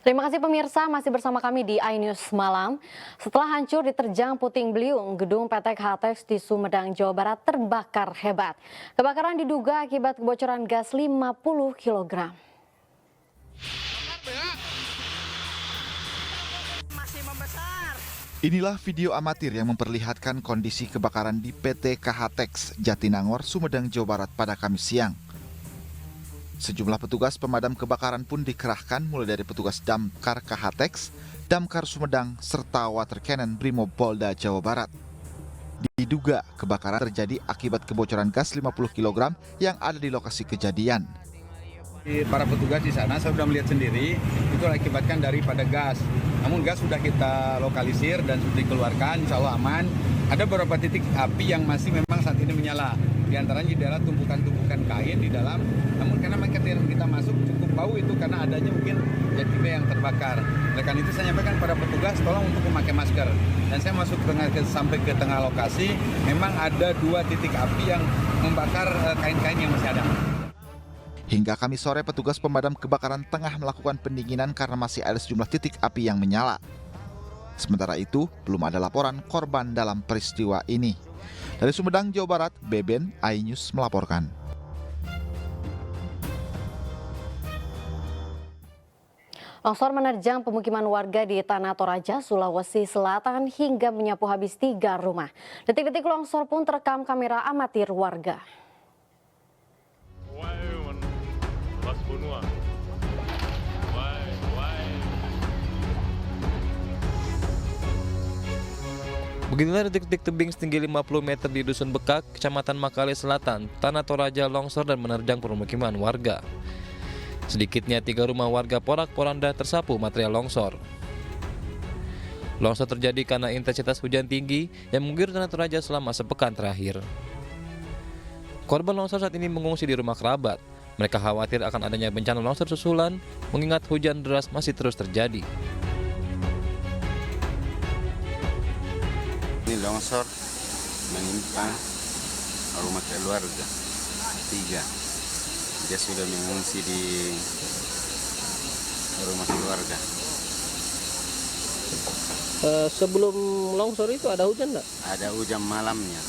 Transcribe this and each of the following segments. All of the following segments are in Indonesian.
Terima kasih pemirsa, masih bersama kami di iNews Malam. Setelah hancur diterjang puting beliung, gedung PT Hatex di Sumedang, Jawa Barat terbakar hebat. Kebakaran diduga akibat kebocoran gas 50 kg. Inilah video amatir yang memperlihatkan kondisi kebakaran di PT Hatex Jatinangor, Sumedang, Jawa Barat pada Kamis siang. Sejumlah petugas pemadam kebakaran pun dikerahkan mulai dari petugas Damkar Hatex, Damkar Sumedang, serta Water Cannon Brimob Polda Jawa Barat. Diduga kebakaran terjadi akibat kebocoran gas 50 kg yang ada di lokasi kejadian. Para petugas di sana saya sudah melihat sendiri itu akibatkan daripada gas. Namun gas sudah kita lokalisir dan sudah dikeluarkan, insya Allah aman. Ada beberapa titik api yang masih memang saat ini menyala. Di antaranya di daerah tumpukan-tumpukan kain di dalam. Namun karena kita masuk cukup bau itu karena adanya mungkin jati yang terbakar. Oleh karena itu saya nyampaikan kepada petugas tolong untuk memakai masker. Dan saya masuk sampai ke tengah lokasi, memang ada 2 titik api yang membakar kain-kain yang masih ada. Hingga Kamis sore, petugas pemadam kebakaran tengah melakukan pendinginan karena masih ada sejumlah titik api yang menyala. Sementara itu, belum ada laporan korban dalam peristiwa ini. Dari Sumedang, Jawa Barat, Beben, iNews melaporkan. Longsor menerjang pemukiman warga di Tanah Toraja, Sulawesi Selatan hingga menyapu habis 3 rumah. Detik-detik longsor pun terekam kamera amatir warga. Beginilah detik-detik tebing setinggi 50 meter di Dusun Bekak, Kecamatan Makale Selatan, Tanah Toraja longsor dan menerjang permukiman warga. Sedikitnya 3 rumah warga porak-poranda tersapu material longsor. Longsor terjadi karena intensitas hujan tinggi yang mengguyur Tanah Toraja selama sepekan terakhir. Korban longsor saat ini mengungsi di rumah kerabat. Mereka khawatir akan adanya bencana longsor susulan, mengingat hujan deras masih terus terjadi. Ini longsor menimpa rumah keluarga 3. Dia sudah mengungsi di rumah keluarga. Sebelum longsor itu ada hujan nggak? Ada hujan malamnya.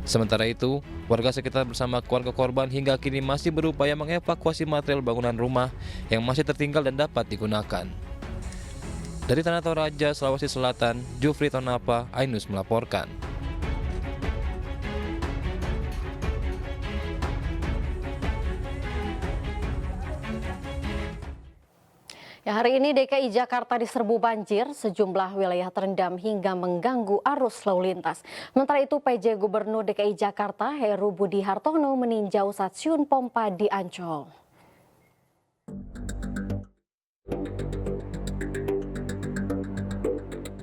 Sementara itu, warga sekitar bersama keluarga korban hingga kini masih berupaya mengevakuasi material bangunan rumah yang masih tertinggal dan dapat digunakan. Dari Tanah Toraja, Sulawesi Selatan, Jufri Tonapa, iNews melaporkan. Ya, hari ini DKI Jakarta diserbu banjir, sejumlah wilayah terendam hingga mengganggu arus lalu lintas. Sementara itu PJ Gubernur DKI Jakarta Heru Budi Hartono meninjau stasiun pompa di Ancol.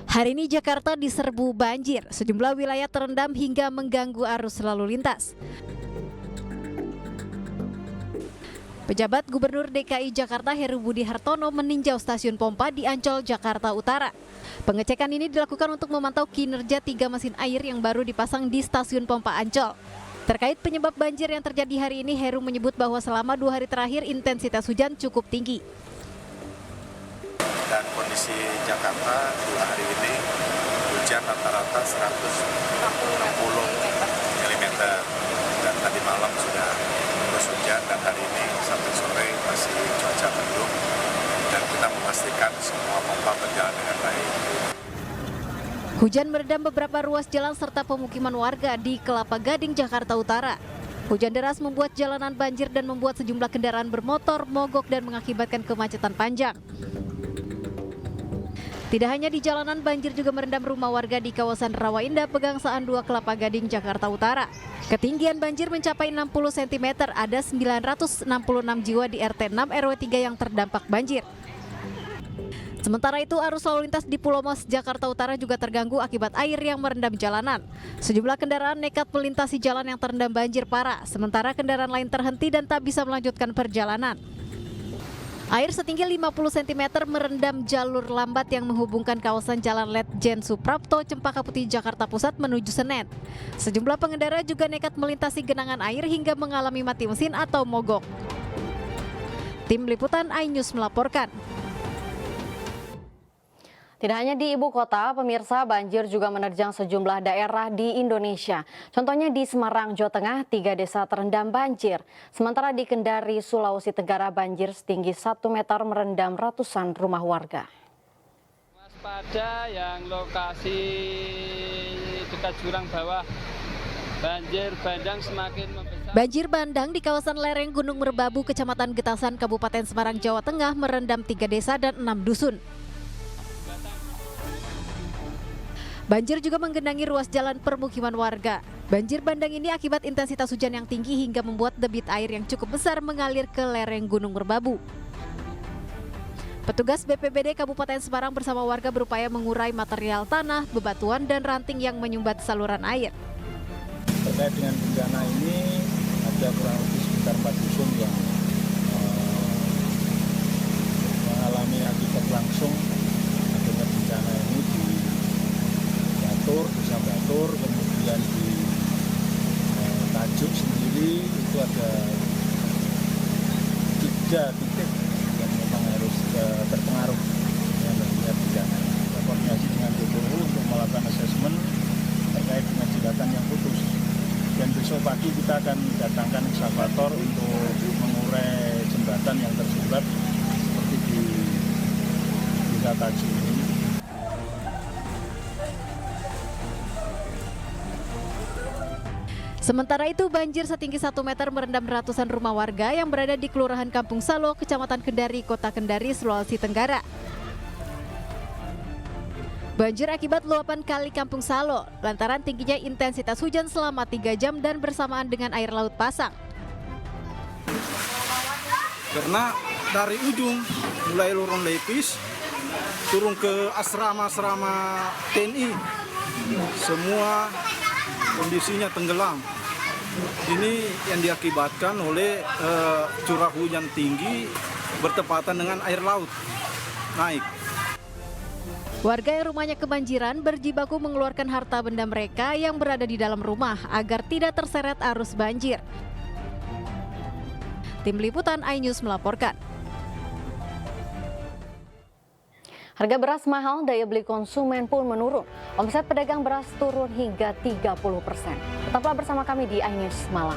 Hari ini Jakarta diserbu banjir, sejumlah wilayah terendam hingga mengganggu arus lalu lintas. Pejabat Gubernur DKI Jakarta Heru Budi Hartono meninjau stasiun pompa di Ancol, Jakarta Utara. Pengecekan ini dilakukan untuk memantau kinerja 3 mesin air yang baru dipasang di stasiun pompa Ancol. Terkait penyebab banjir yang terjadi hari ini, Heru menyebut bahwa selama 2 hari terakhir intensitas hujan cukup tinggi. Dan kondisi Jakarta 2 hari ini hujan rata-rata 160 mm dan tadi malam sudah terus hujan dan hari ini sampai sore masih cuaca mendung dan kita memastikan semua pompa berjalan dengan baik. Hujan merendam beberapa ruas jalan serta pemukiman warga di Kelapa Gading, Jakarta Utara. Hujan deras membuat jalanan banjir dan membuat sejumlah kendaraan bermotor mogok dan mengakibatkan kemacetan panjang. Tidak hanya di jalanan, banjir juga merendam rumah warga di kawasan Rawa Indah, Pegangsaan 2, Kelapa Gading, Jakarta Utara. Ketinggian banjir mencapai 60 cm, ada 966 jiwa di RT 6 RW 3 yang terdampak banjir. Sementara itu, arus lalu lintas di Pulau Mas, Jakarta Utara juga terganggu akibat air yang merendam jalanan. Sejumlah kendaraan nekat melintasi jalan yang terendam banjir parah, sementara kendaraan lain terhenti dan tak bisa melanjutkan perjalanan. Air setinggi 50 cm merendam jalur lambat yang menghubungkan kawasan Jalan Letjen Suprapto, Cempaka Putih, Jakarta Pusat menuju Senen. Sejumlah pengendara juga nekat melintasi genangan air hingga mengalami mati mesin atau mogok. Tim Liputan iNews melaporkan. Tidak hanya di ibu kota, pemirsa, banjir juga menerjang sejumlah daerah di Indonesia. Contohnya di Semarang, Jawa Tengah, 3 desa terendam banjir. Sementara di Kendari, Sulawesi Tenggara, banjir setinggi 1 meter merendam ratusan rumah warga. Waspada yang lokasi dekat jurang bawah, banjir bandang semakin membesar. Banjir bandang di kawasan lereng Gunung Merbabu, Kecamatan Getasan, Kabupaten Semarang, Jawa Tengah merendam 3 desa dan 6 dusun. Banjir juga menggenangi ruas jalan permukiman warga. Banjir bandang ini akibat intensitas hujan yang tinggi hingga membuat debit air yang cukup besar mengalir ke lereng Gunung Merbabu. Petugas BPBD Kabupaten Semarang bersama warga berupaya mengurai material tanah, bebatuan, dan ranting yang menyumbat saluran air. Terkait dengan bencana ini, ada kurang lebih sekitar 4 dusun yang mengalami akibat langsung adanya bencana ini di Desa Batur, kemudian di Tajuk sendiri itu ada 3 titik yang memang harus terpengaruh dengan adanya bencana. Kita koordinasi dengan BPU untuk melakukan asesmen terkait dengan jembatan yang putus. Dan besok pagi kita akan datangkan ekskavator untuk mengurai jembatan yang tersumbat seperti di Desa Tajuk ini. Sementara itu, banjir setinggi 1 meter merendam ratusan rumah warga yang berada di Kelurahan Kampung Salo, Kecamatan Kendari, Kota Kendari, Sulawesi Tenggara. Banjir akibat luapan Kali Kampung Salo, lantaran tingginya intensitas hujan selama 3 jam dan bersamaan dengan air laut pasang. Karena dari ujung, mulai Lorong Lepis, turun ke asrama-asrama TNI, semua kondisinya tenggelam. Ini yang diakibatkan oleh curah hujan tinggi bertepatan dengan air laut naik. Warga yang rumahnya kebanjiran berjibaku mengeluarkan harta benda mereka yang berada di dalam rumah agar tidak terseret arus banjir. Tim Liputan iNews melaporkan. Harga beras mahal, daya beli konsumen pun menurun. Omset pedagang beras turun hingga 30%. Tetaplah bersama kami di iNews Malam.